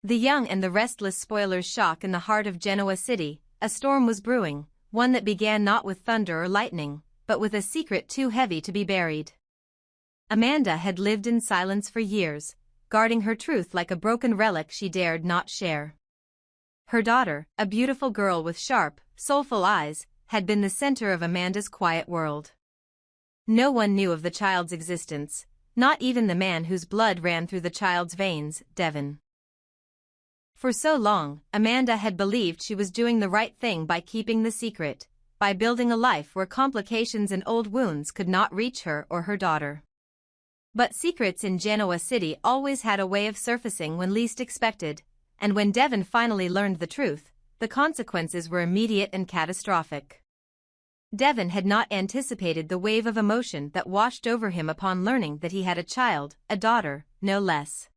The young and the restless spoilers shock in the heart of Genoa City. A storm was brewing, one that began not with thunder or lightning, but with a secret too heavy to be buried. Amanda had lived in silence for years, guarding her truth like a broken relic she dared not share. Her daughter, a beautiful girl with sharp, soulful eyes, had been the center of Amanda's quiet world. No one knew of the child's existence, not even the man whose blood ran through the child's veins, Devon. For so long, Amanda had believed she was doing the right thing by keeping the secret, by building a life where complications and old wounds could not reach her or her daughter. But secrets in Genoa City always had a way of surfacing when least expected, and when Devon finally learned the truth, the consequences were immediate and catastrophic. Devon had not anticipated the wave of emotion that washed over him upon learning that he had a child, a daughter, no less.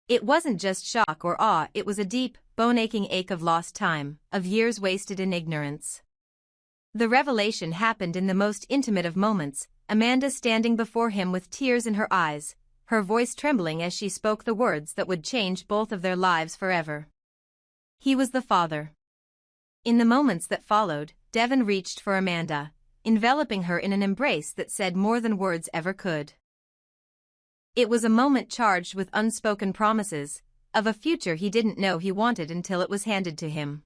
It wasn't just shock or awe, it was a deep, bone-aching ache of lost time, of years wasted in ignorance. The revelation happened in the most intimate of moments, Amanda standing before him with tears in her eyes, her voice trembling as she spoke the words that would change both of their lives forever. He was the father. In the moments that followed, Devon reached for Amanda, enveloping her in an embrace that said more than words ever could. It was a moment charged with unspoken promises, of a future he didn't know he wanted until it was handed to him.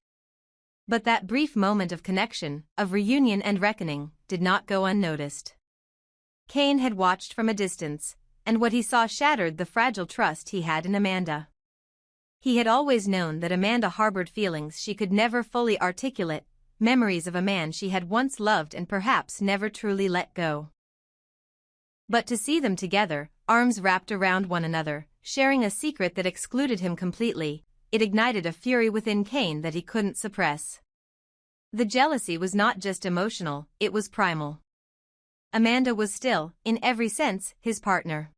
But that brief moment of connection, of reunion and reckoning, did not go unnoticed. Cain had watched from a distance, and what he saw shattered the fragile trust he had in Amanda. He had always known that Amanda harbored feelings she could never fully articulate, memories of a man she had once loved and perhaps never truly let go. But to see them together, arms wrapped around one another, sharing a secret that excluded him completely, it ignited a fury within Cain that he couldn't suppress. The jealousy was not just emotional, it was primal. Amanda was still, in every sense, his partner.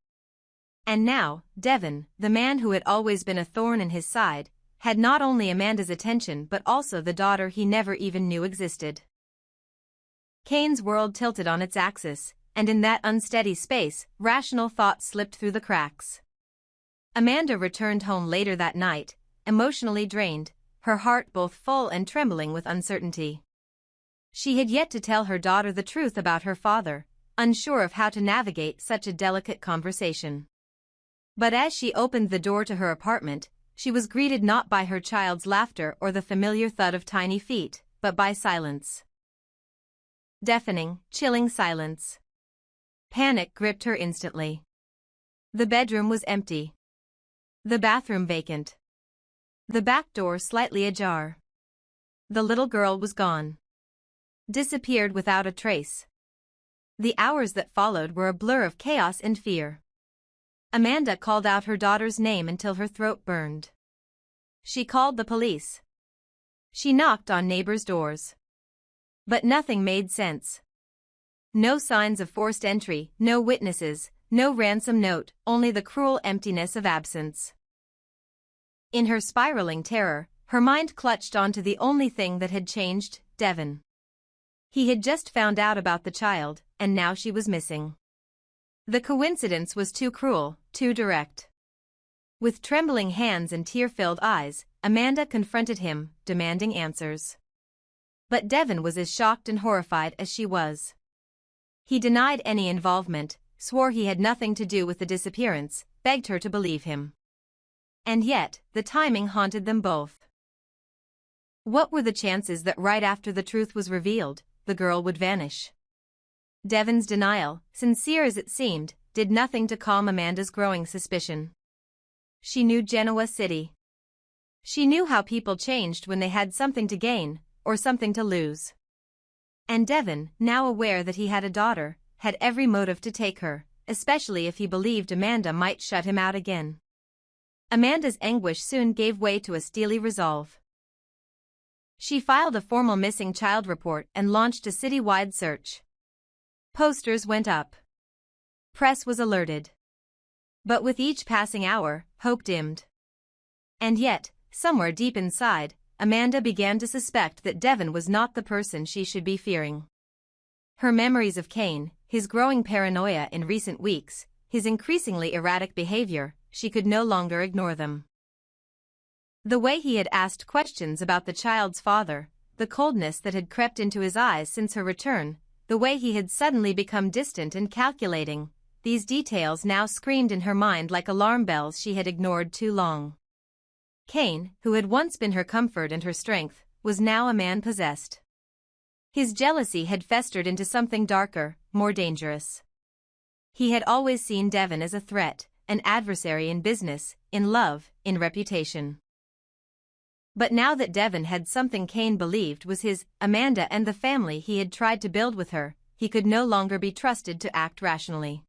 And now, Devon, the man who had always been a thorn in his side, had not only Amanda's attention but also the daughter he never even knew existed. Cain's world tilted on its axis, and in that unsteady space, rational thought slipped through the cracks. Amanda returned home later that night, emotionally drained, her heart both full and trembling with uncertainty. She had yet to tell her daughter the truth about her father, unsure of how to navigate such a delicate conversation. But as she opened the door to her apartment, she was greeted not by her child's laughter or the familiar thud of tiny feet, but by silence. Deafening, chilling silence. Panic gripped her instantly. The bedroom was empty. The bathroom vacant. The back door slightly ajar. The little girl was gone. Disappeared without a trace. The hours that followed were a blur of chaos and fear. Amanda called out her daughter's name until her throat burned. She called the police. She knocked on neighbors' doors. But nothing made sense. No signs of forced entry, no witnesses, no ransom note, only the cruel emptiness of absence. In her spiraling terror, her mind clutched onto the only thing that had changed, Devon. He had just found out about the child, and now she was missing. The coincidence was too cruel, too direct. With trembling hands and tear-filled eyes, Amanda confronted him, demanding answers. But Devon was as shocked and horrified as she was. He denied any involvement, swore he had nothing to do with the disappearance, begged her to believe him. And yet, the timing haunted them both. What were the chances that right after the truth was revealed, the girl would vanish? Devon's denial, sincere as it seemed, did nothing to calm Amanda's growing suspicion. She knew Genoa City. She knew how people changed when they had something to gain, or something to lose. And Devon, now aware that he had a daughter, had every motive to take her, especially if he believed Amanda might shut him out again. Amanda's anguish soon gave way to a steely resolve. She filed a formal missing child report and launched a city-wide search. Posters went up. Press was alerted. But with each passing hour, hope dimmed. And yet, somewhere deep inside, Amanda began to suspect that Devon was not the person she should be fearing. Her memories of Cain, his growing paranoia in recent weeks, his increasingly erratic behavior, she could no longer ignore them. The way he had asked questions about the child's father, the coldness that had crept into his eyes since her return, the way he had suddenly become distant and calculating, these details now screamed in her mind like alarm bells she had ignored too long. Cain, who had once been her comfort and her strength, was now a man possessed. His jealousy had festered into something darker, more dangerous. He had always seen Devon as a threat, an adversary in business, in love, in reputation. But now that Devon had something Cain believed was his, Amanda and the family he had tried to build with her, he could no longer be trusted to act rationally.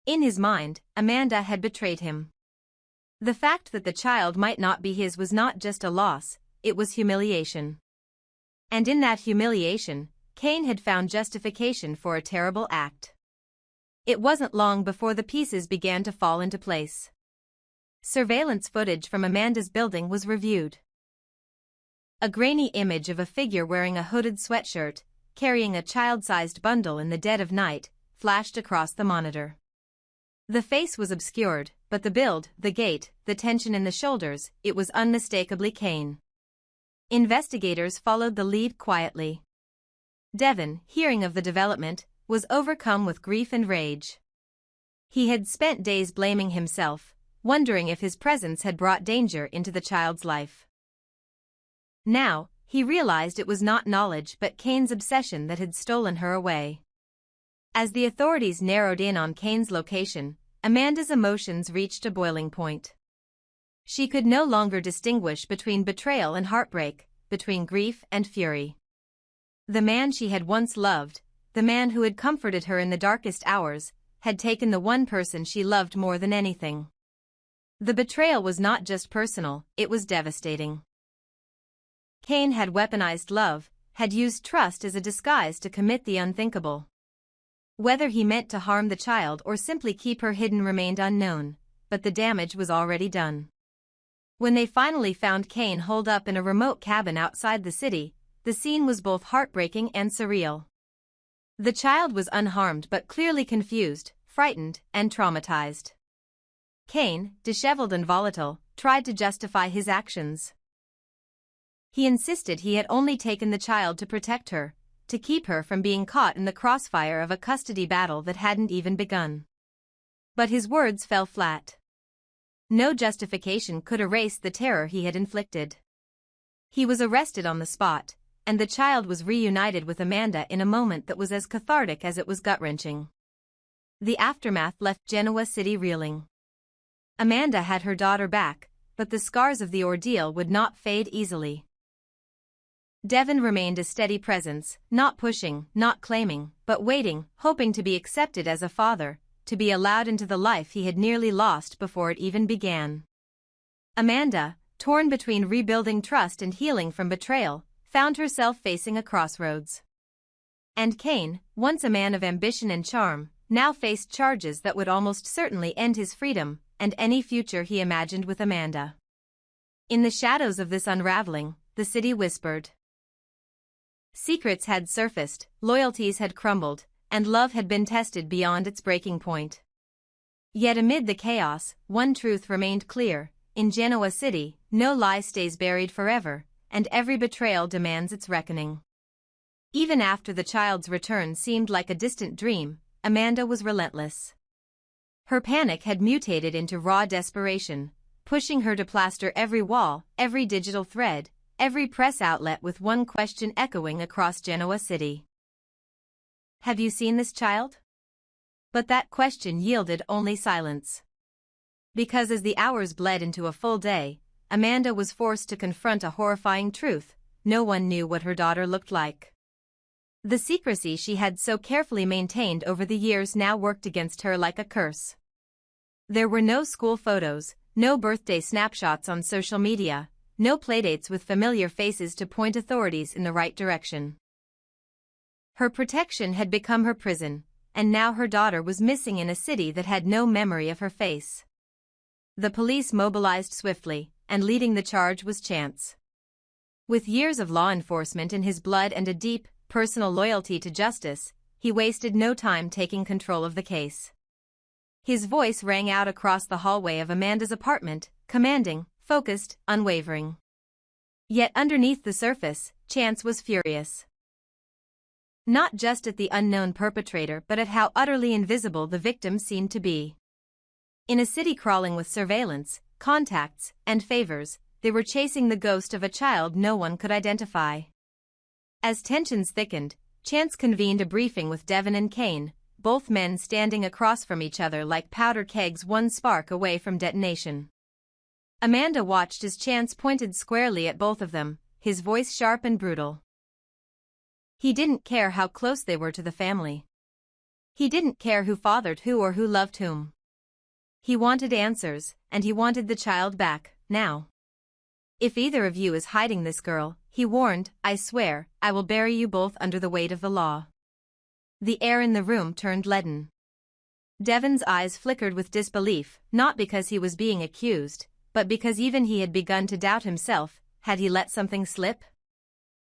In his mind, Amanda had betrayed him. The fact that the child might not be his was not just a loss, it was humiliation. And in that humiliation, Cain had found justification for a terrible act. It wasn't long before the pieces began to fall into place. Surveillance footage from Amanda's building was reviewed. A grainy image of a figure wearing a hooded sweatshirt, carrying a child-sized bundle in the dead of night, flashed across the monitor. The face was obscured, but the build, the gait, the tension in the shoulders, it was unmistakably Cain. Investigators followed the lead quietly. Devon, hearing of the development, was overcome with grief and rage. He had spent days blaming himself, wondering if his presence had brought danger into the child's life. Now, he realized it was not knowledge but Cain's obsession that had stolen her away. As the authorities narrowed in on Cain's location, Amanda's emotions reached a boiling point. She could no longer distinguish between betrayal and heartbreak, between grief and fury. The man she had once loved, the man who had comforted her in the darkest hours, had taken the one person she loved more than anything. The betrayal was not just personal, it was devastating. Cain had weaponized love, had used trust as a disguise to commit the unthinkable. Whether he meant to harm the child or simply keep her hidden remained unknown, but the damage was already done. When they finally found Cain holed up in a remote cabin outside the city, the scene was both heartbreaking and surreal. The child was unharmed but clearly confused, frightened, and traumatized. Cain, disheveled and volatile, tried to justify his actions. He insisted he had only taken the child to protect her, to keep her from being caught in the crossfire of a custody battle that hadn't even begun. But his words fell flat. No justification could erase the terror he had inflicted. He was arrested on the spot, and the child was reunited with Amanda in a moment that was as cathartic as it was gut-wrenching. The aftermath left Genoa City reeling. Amanda had her daughter back, but the scars of the ordeal would not fade easily. Devon remained a steady presence, not pushing, not claiming, but waiting, hoping to be accepted as a father, to be allowed into the life he had nearly lost before it even began. Amanda, torn between rebuilding trust and healing from betrayal, found herself facing a crossroads. And Cain, once a man of ambition and charm, now faced charges that would almost certainly end his freedom and any future he imagined with Amanda. In the shadows of this unraveling, the city whispered. Secrets had surfaced, loyalties had crumbled, and love had been tested beyond its breaking point. Yet amid the chaos, one truth remained clear: in Genoa City, no lie stays buried forever, and every betrayal demands its reckoning. Even after the child's return seemed like a distant dream, Amanda was relentless. Her panic had mutated into raw desperation, pushing her to plaster every wall, every digital thread, every press outlet with one question echoing across Genoa City. Have you seen this child? But that question yielded only silence. Because as the hours bled into a full day, Amanda was forced to confront a horrifying truth: no one knew what her daughter looked like. The secrecy she had so carefully maintained over the years now worked against her like a curse. There were no school photos, no birthday snapshots on social media, no playdates with familiar faces to point authorities in the right direction. Her protection had become her prison, and now her daughter was missing in a city that had no memory of her face. The police mobilized swiftly, and leading the charge was Chance. With years of law enforcement in his blood and a deep, personal loyalty to justice, he wasted no time taking control of the case. His voice rang out across the hallway of Amanda's apartment, commanding, focused, unwavering. Yet underneath the surface, Chance was furious. Not just at the unknown perpetrator but at how utterly invisible the victim seemed to be. In a city crawling with surveillance, contacts, and favors, they were chasing the ghost of a child no one could identify. As tensions thickened, Chance convened a briefing with Devon and Cain, both men standing across from each other like powder kegs one spark away from detonation. Amanda watched as Chance pointed squarely at both of them, his voice sharp and brutal. He didn't care how close they were to the family. He didn't care who fathered who or who loved whom. He wanted answers, and he wanted the child back, now. If either of you is hiding this girl, he warned, I swear, I will bury you both under the weight of the law. The air in the room turned leaden. Devon's eyes flickered with disbelief, not because he was being accused, but because even he had begun to doubt himself. Had he let something slip?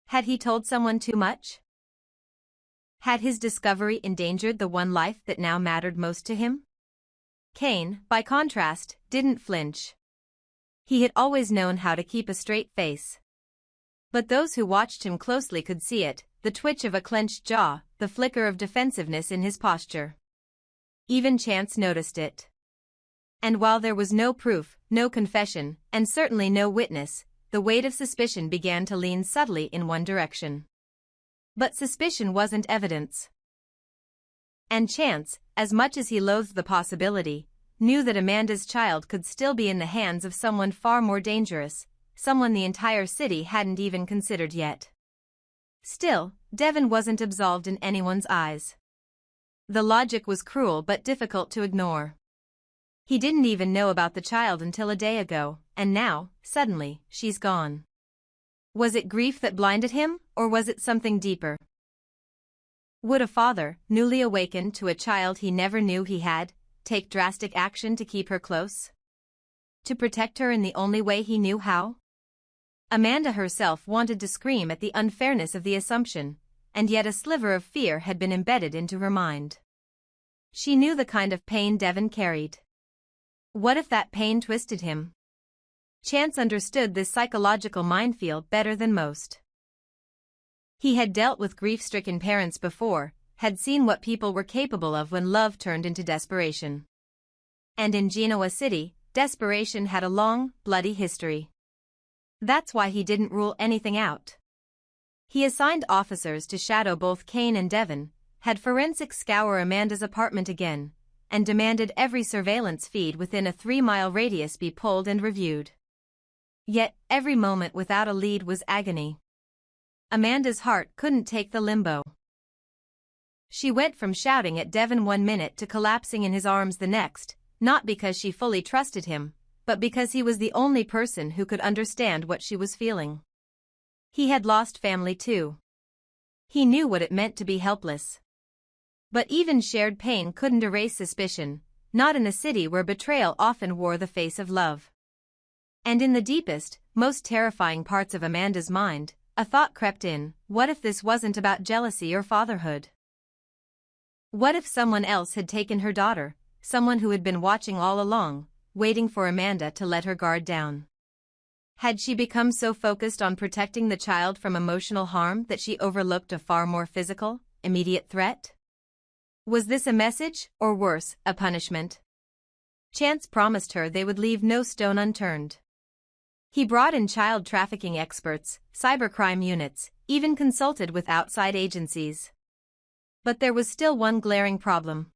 Had he told someone too much? Had his discovery endangered the one life that now mattered most to him? Cain, by contrast, didn't flinch. He had always known how to keep a straight face. But those who watched him closely could see it, the twitch of a clenched jaw, the flicker of defensiveness in his posture. Even Chance noticed it. And while there was no proof, no confession, and certainly no witness, the weight of suspicion began to lean subtly in one direction. But suspicion wasn't evidence. And Chance, as much as he loathed the possibility, knew that Amanda's child could still be in the hands of someone far more dangerous, someone the entire city hadn't even considered yet. Still, Devon wasn't absolved in anyone's eyes. The logic was cruel but difficult to ignore. He didn't even know about the child until a day ago, and now, suddenly, she's gone. Was it grief that blinded him, or was it something deeper? Would a father, newly awakened to a child he never knew he had, take drastic action to keep her close? To protect her in the only way he knew how? Amanda herself wanted to scream at the unfairness of the assumption, and yet a sliver of fear had been embedded into her mind. She knew the kind of pain Devon carried. What if that pain twisted him? Chance understood this psychological minefield better than most. He had dealt with grief-stricken parents before, had seen what people were capable of when love turned into desperation. And in Genoa City, desperation had a long, bloody history. That's why he didn't rule anything out. He assigned officers to shadow both Cain and Devon, had forensics scour Amanda's apartment again, and demanded every surveillance feed within a 3-mile radius be pulled and reviewed. Yet, every moment without a lead was agony. Amanda's heart couldn't take the limbo. She went from shouting at Devon one minute to collapsing in his arms the next, not because she fully trusted him, but because he was the only person who could understand what she was feeling. He had lost family too. He knew what it meant to be helpless. But even shared pain couldn't erase suspicion, not in a city where betrayal often wore the face of love. And in the deepest, most terrifying parts of Amanda's mind, a thought crept in: what if this wasn't about jealousy or fatherhood? What if someone else had taken her daughter, someone who had been watching all along, waiting for Amanda to let her guard down? Had she become so focused on protecting the child from emotional harm that she overlooked a far more physical, immediate threat? Was this a message, or worse, a punishment? Chance promised her they would leave no stone unturned. He brought in child trafficking experts, cybercrime units, even consulted with outside agencies. But there was still one glaring problem.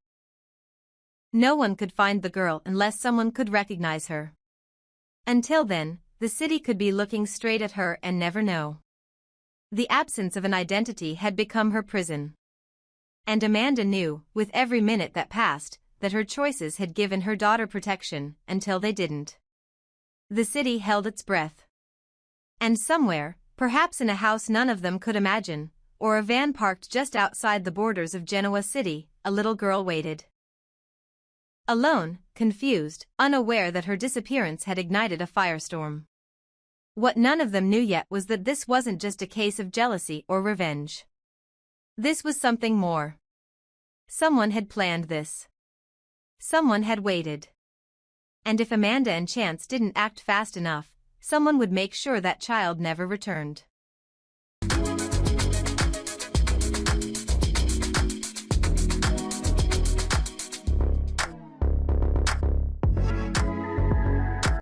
No one could find the girl unless someone could recognize her. Until then, the city could be looking straight at her and never know. The absence of an identity had become her prison. And Amanda knew, with every minute that passed, that her choices had given her daughter protection, until they didn't. The city held its breath. And somewhere, perhaps in a house none of them could imagine, or a van parked just outside the borders of Genoa City, a little girl waited. Alone, confused, unaware that her disappearance had ignited a firestorm. What none of them knew yet was that this wasn't just a case of jealousy or revenge. This was something more. Someone had planned this. Someone had waited. And if Amanda and Chance didn't act fast enough, someone would make sure that child never returned.